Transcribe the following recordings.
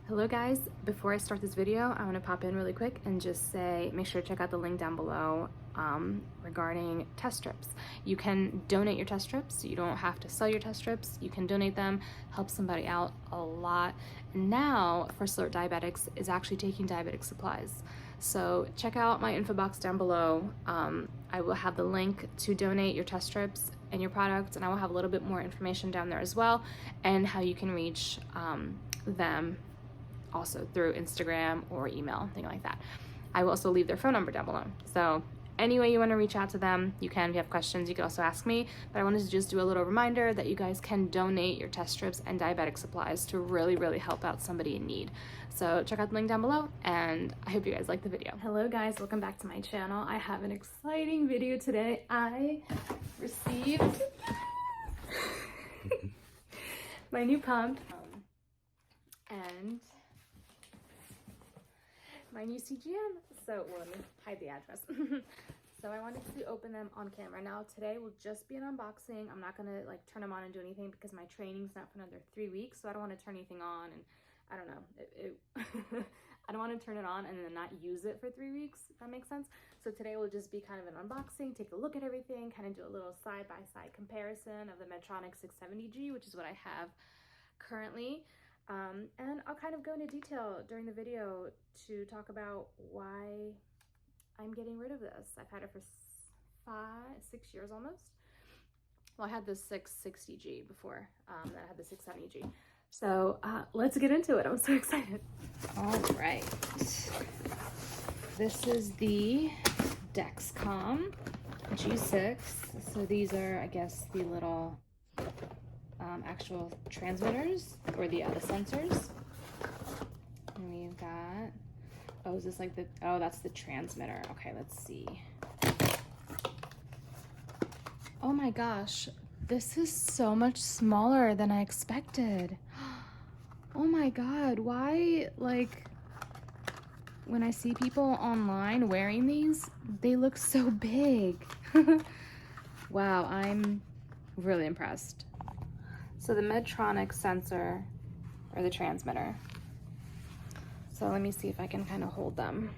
Hello guys, before I start this video, I want to pop in really quick and just say, make sure to check out the link down below regarding test strips. You can donate your test strips. You don't have to sell your test strips. You can donate them, help somebody out a lot. And now, First Alert Diabetics is actually taking diabetic supplies. So check out my info box down below. I will have the link to donate your test strips and your products, and I will have a little bit more information down there as well, and how you can reach them also through Instagram or email, thing like that. I will also leave their phone number down below. So any way you want to reach out to them, you can. If you have questions, you can also ask me. But I wanted to just do a little reminder that you guys can donate your test strips and diabetic supplies to really, really help out somebody in need. So check out the link down below, and I hope you guys like the video. Hello guys, welcome back to my channel. I have an exciting video today. I received my new pump and my new CGM. So, well, let me hide the address. So I wanted to open them on camera. Now today will just be an unboxing. I'm not gonna like turn them on and do anything because my training's not for another 3 weeks. So I don't want to turn anything on, and I don't know. I don't want to turn it on and then not use it for 3 weeks, if that makes sense. So today will just be kind of an unboxing, take a look at everything, kind of do a little side-by-side comparison of the Medtronic 670G, which is what I have currently. And I'll kind of go into detail during the video to talk about why I'm getting rid of this. I've had it for 6 years almost. Well, I had the 660G before, then I had the 670G. So let's get into it. I'm so excited. All right. This is the Dexcom G6. So these are, I guess, the little actual transmitters, or the sensors. And we've got, oh, is this like the, oh, that's the transmitter. Okay, let's see. Oh my gosh, this is so much smaller than I expected. Oh my God, why, like, when I see people online wearing these, they look so big. Wow, I'm really impressed. So the Medtronic sensor, or the transmitter. So let me see if I can kind of hold them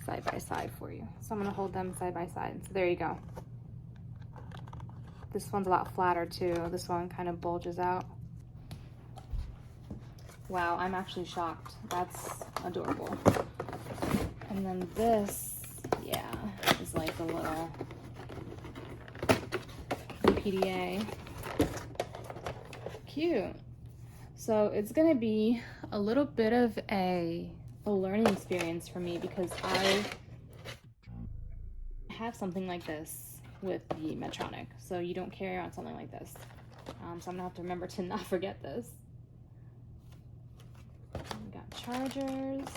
side by side for you. So I'm gonna hold them side by side. So there you go. This one's a lot flatter too. This one kind of bulges out. Wow, I'm actually shocked. That's adorable. And then this, yeah, is like a little PDA. Cute. So it's gonna be a little bit of a learning experience for me, because I have something like this with the Medtronic, so you don't carry around something like this. So I'm gonna have to remember to not forget this. We got chargers.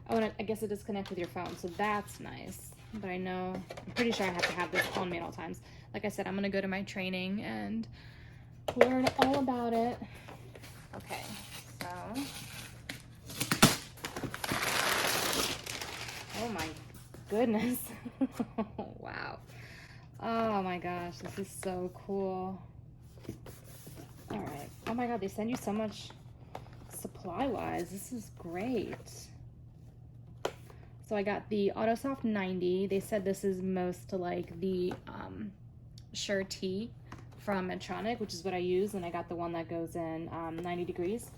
Oh, and I guess it does connect with your phone, so that's nice. But I know, I'm pretty sure I have to have this on me at all times. Like I said, I'm gonna go to my training and learn all about it. Okay, so, oh my goodness. Wow. Oh my gosh, this is so cool. All right. Oh my God, they send you so much supply-wise. This is great. So I got the AutoSoft 90. They said this is most like the Sure T from Medtronic, which is what I use, and I got the one that goes in 90 degrees.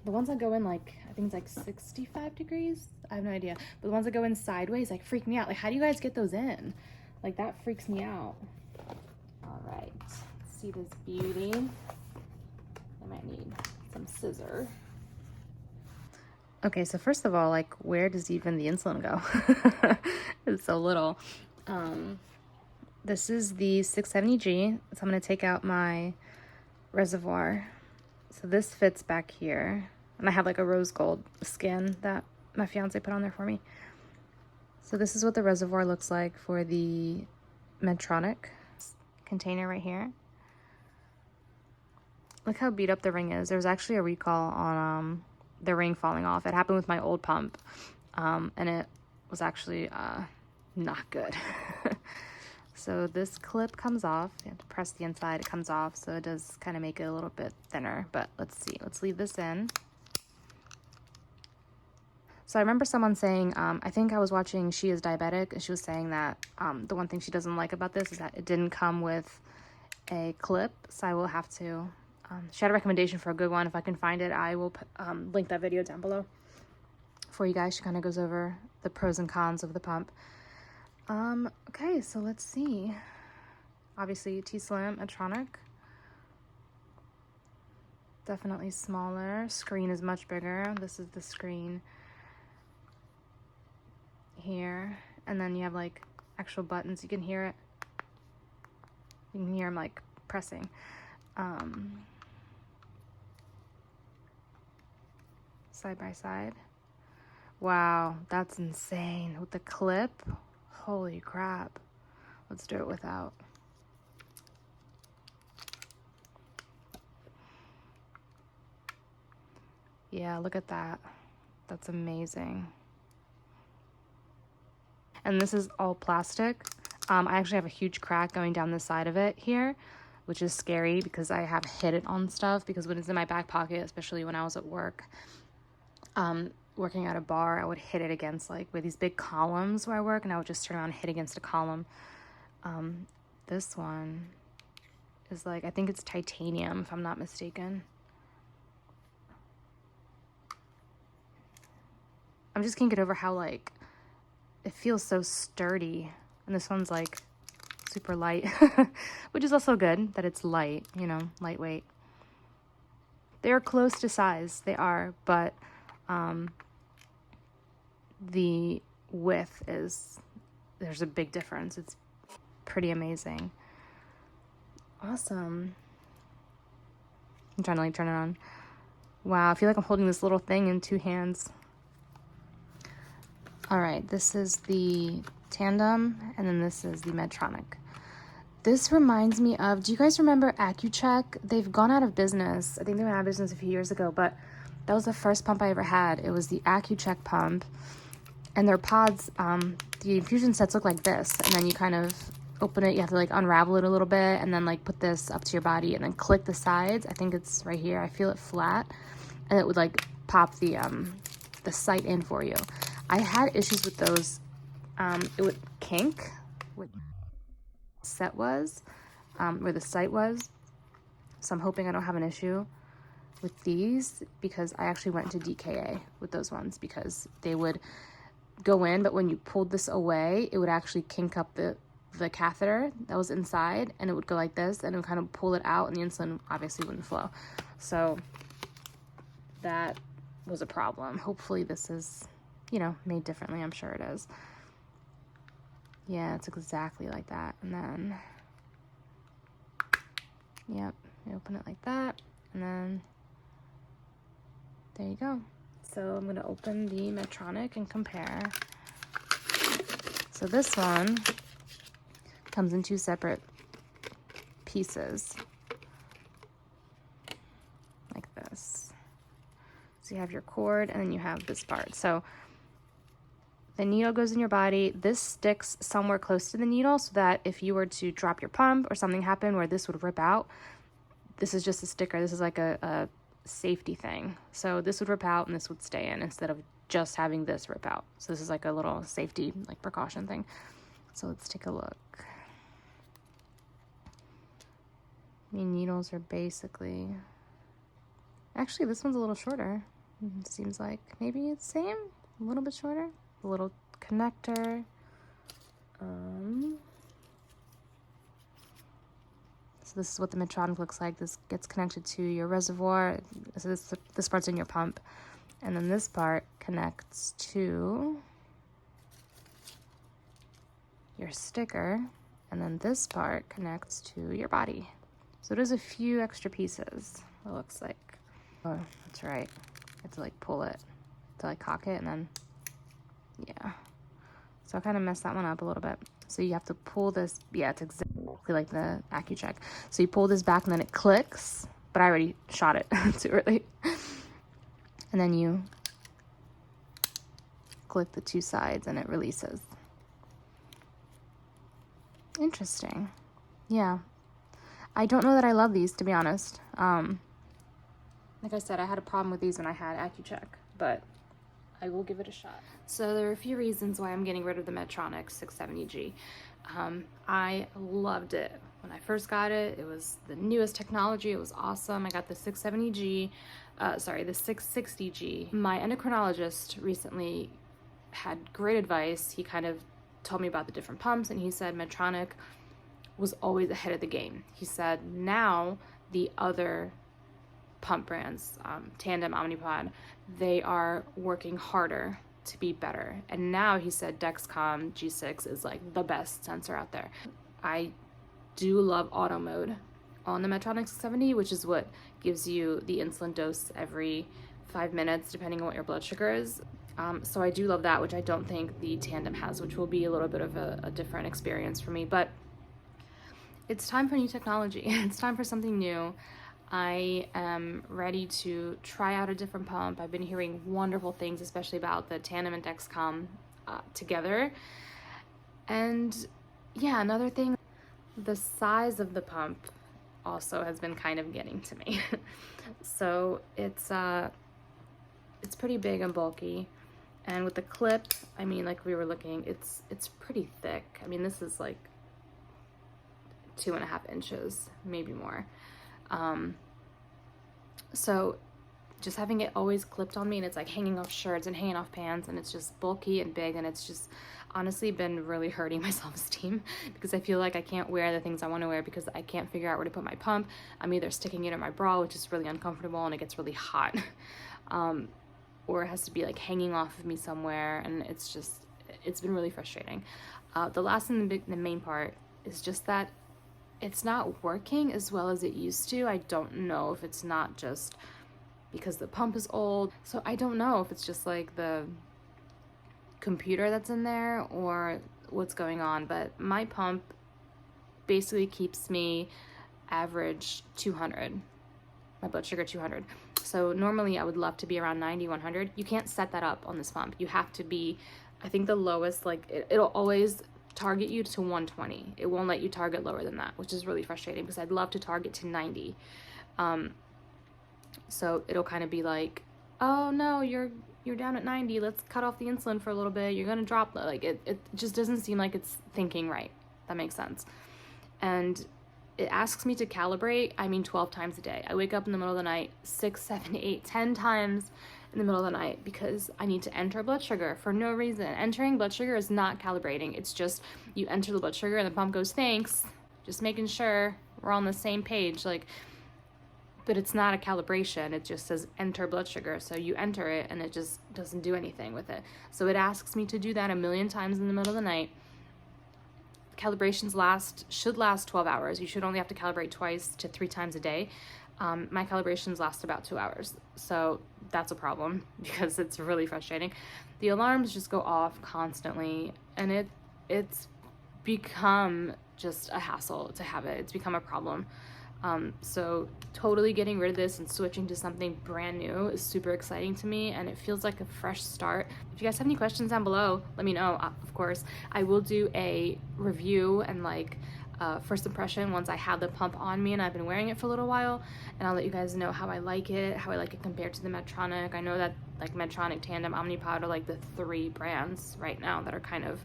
The ones that go in, like, I think it's like 65 degrees. I have no idea. But the ones that go in sideways, like, freak me out. Like, how do you guys get those in? Like, that freaks me out. All right, let's see this beauty. I might need some scissors. Okay, so first of all, like, where does even the insulin go? It's so little. This is the 670G, so I'm going to take out my reservoir. So this fits back here, and I have like a rose gold skin that my fiance put on there for me. So this is what the reservoir looks like for the Medtronic container right here. Look how beat up the ring is. There was actually a recall on the ring falling off. It happened with my old pump, and it was actually not good. So this clip comes off. You have to press the inside, it comes off, so it does kind of make it a little bit thinner. But let's see, let's leave this in. So I remember someone saying, I think I was watching She Is Diabetic, and she was saying that the one thing she doesn't like about this is that it didn't come with a clip, so I will have to, she had a recommendation for a good one. If I can find it, I will link that video down below for you guys. She kind of goes over the pros and cons of the pump. Okay, so let's see. Obviously T-Slim, Medtronic. Definitely smaller. Screen is much bigger. This is the screen here, and then you have like actual buttons. You can hear it. You can hear them like pressing. Side by side. Wow, that's insane. With the clip, holy crap. Let's do it without. Yeah, look at that. That's amazing. And this is all plastic. I actually have a huge crack going down the side of it here, which is scary because I have hit it on stuff, because when it's in my back pocket, especially when I was at work, working at a bar, I would hit it against like with these big columns where I work, and I would just turn around and hit against a column. This one is like, I think it's titanium if I'm not mistaken. I just can't get over how like it feels so sturdy, and this one's like super light, which is also good that it's light, you know, lightweight. They're close to size, they are, but the width is, there's a big difference. It's pretty amazing. Awesome. I'm trying to like turn it on. Wow, I feel like I'm holding this little thing in two hands. All right, this is the Tandem, and then this is the Medtronic. This reminds me of, do you guys remember AccuCheck? They've gone out of business. I think they went out of business a few years ago, but that was the first pump I ever had. It was the AccuCheck pump, and their pods, the infusion sets look like this, and then you kind of open it, you have to like unravel it a little bit, and then like put this up to your body, and then click the sides. I think it's right here. I feel it flat, and it would like pop the site in for you. I had issues with those. It would kink where the set was, where the site was. So I'm hoping I don't have an issue with these, because I actually went into DKA with those ones, because they would go in, but when you pulled this away, it would actually kink up the catheter that was inside, and it would go like this, and it would kind of pull it out, and the insulin obviously wouldn't flow. So that was a problem. Hopefully this is, you know, made differently. I'm sure it is. Yeah, it's exactly like that. And then, yep, you open it like that, and then there you go. So I'm gonna open the Medtronic and compare. So this one comes in two separate pieces, like this. So you have your cord, and then you have this part. So the needle goes in your body. This sticks somewhere close to the needle, so that if you were to drop your pump or something happened where this would rip out, this is just a sticker. This is like a safety thing. So this would rip out and this would stay in, instead of just having this rip out. So this is like a little safety, like precaution thing. So let's take a look. I mean, needles are basically, actually this one's a little shorter. It seems like maybe it's the same, a little bit shorter. A little connector. So this is what the Medtronic looks like. This gets connected to your reservoir. So this part's in your pump, and then this part connects to your sticker, and then this part connects to your body. So there's a few extra pieces, it looks like. Oh, that's right. You have to like pull it to like cock it, and then yeah. So I kind of messed that one up a little bit. So you have to pull this. Yeah, it's exactly like the AccuCheck. So you pull this back, and then it clicks. But I already shot it too early. And then you click the two sides, and it releases. Interesting. Yeah. I don't know that I love these, to be honest. Like I said, I had a problem with these when I had AccuCheck, but I will give it a shot. So there are a few reasons why I'm getting rid of the Medtronic 670G. I loved it. When I first got it, it was the newest technology. It was awesome. I got the 670G, the 660G. My endocrinologist recently had great advice. He kind of told me about the different pumps, and he said Medtronic was always ahead of the game. He said now the other pump brands, Tandem, Omnipod, they are working harder to be better. And now he said Dexcom G6 is like the best sensor out there. I do love auto mode on the Medtronic 670, which is what gives you the insulin dose every 5 minutes, depending on what your blood sugar is. So I do love that, which I don't think the Tandem has, which will be a little bit of a different experience for me. But it's time for new technology. It's time for something new. I am ready to try out a different pump. I've been hearing wonderful things, especially about the Tandem and Dexcom together. And yeah, another thing, the size of the pump also has been kind of getting to me. So it's pretty big and bulky. And with the clip, I mean, like we were looking, it's pretty thick. I mean, this is like 2.5 inches, maybe more. So just having it always clipped on me, and it's like hanging off shirts and hanging off pants, and it's just bulky and big, and it's just honestly been really hurting my self-esteem because I feel like I can't wear the things I want to wear because I can't figure out where to put my pump. I'm either sticking it in my bra, which is really uncomfortable and it gets really hot, or it has to be like hanging off of me somewhere, and it's been really frustrating. The last and the main part is just that it's not working as well as it used to. I don't know if it's not just because the pump is old. So I don't know if it's just like the computer that's in there or what's going on, but my pump basically keeps me average 200, my blood sugar 200. So normally I would love to be around 90, 100. You can't set that up on this pump. You have to be, I think the lowest, like it'll always target you to 120. It won't let you target lower than that, which is really frustrating because I'd love to target to 90. So it'll kind of be like, oh no, you're down at 90. Let's cut off the insulin for a little bit. You're gonna drop. Like it just doesn't seem like it's thinking right. That makes sense. And it asks me to calibrate, 12 times a day. I wake up in the middle of the night 6, 7, 8, 10 times in the middle of the night because I need to enter blood sugar for no reason. Entering blood sugar is not calibrating. It's just you enter the blood sugar and the pump goes, thanks, just making sure we're on the same page. But it's not a calibration. It just says enter blood sugar. So you enter it and it just doesn't do anything with it. So it asks me to do that 1,000,000 times in the middle of the night. Calibrations should last 12 hours. You should only have to calibrate 2 to 3 times a day. My calibrations last about 2 hours. So that's a problem because it's really frustrating. The alarms just go off constantly, and it's become just a hassle to have it. It's become a problem. So totally getting rid of this and switching to something brand new is super exciting to me, and it feels like a fresh start. If you guys have any questions down below, let me know. Of course, I will do a review and first impression once I have the pump on me and I've been wearing it for a little while, and I'll let you guys know how I like it compared to the Medtronic. I know that like Medtronic, Tandem, Omnipod are like the 3 brands right now that are kind of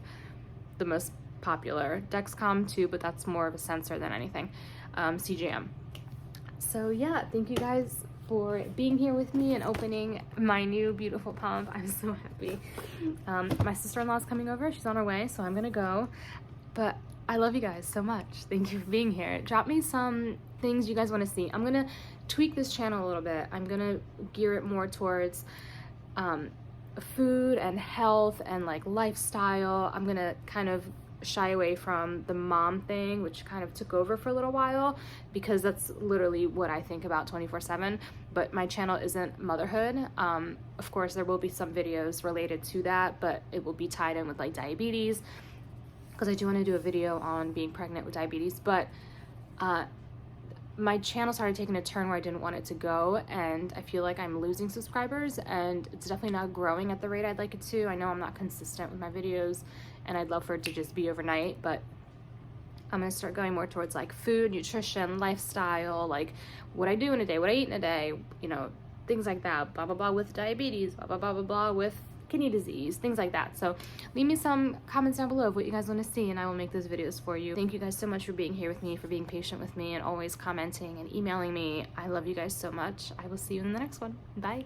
the most popular. Dexcom too, but that's more of a sensor than anything. CGM. So yeah, thank you guys for being here with me and opening my new beautiful pump. I'm so happy. My sister-in-law is coming over. She's on her way, so I'm gonna go. But I love you guys so much. Thank you for being here. Drop me some things you guys want to see. I'm gonna tweak this channel a little bit. I'm gonna gear it more towards food and health and like lifestyle. I'm gonna kind of shy away from the mom thing, which kind of took over for a little while because that's literally what I think about 24/7. But my channel isn't motherhood. Of course, there will be some videos related to that, but it will be tied in with like diabetes, because I do want to do a video on being pregnant with diabetes. But my channel started taking a turn where I didn't want it to go, and I feel like I'm losing subscribers, and it's definitely not growing at the rate I'd like it to. I know I'm not consistent with my videos, and I'd love for it to just be overnight, but I'm gonna start going more towards like food, nutrition, lifestyle, like what I do in a day, what I eat in a day, you know, things like that, blah, blah, blah with diabetes, blah, blah, blah, blah, blah with kidney disease, things like that. So leave me some comments down below of what you guys want to see and I will make those videos for you. Thank you guys so much for being here with me, for being patient with me and always commenting and emailing me. I love you guys so much. I will see you in the next one. Bye.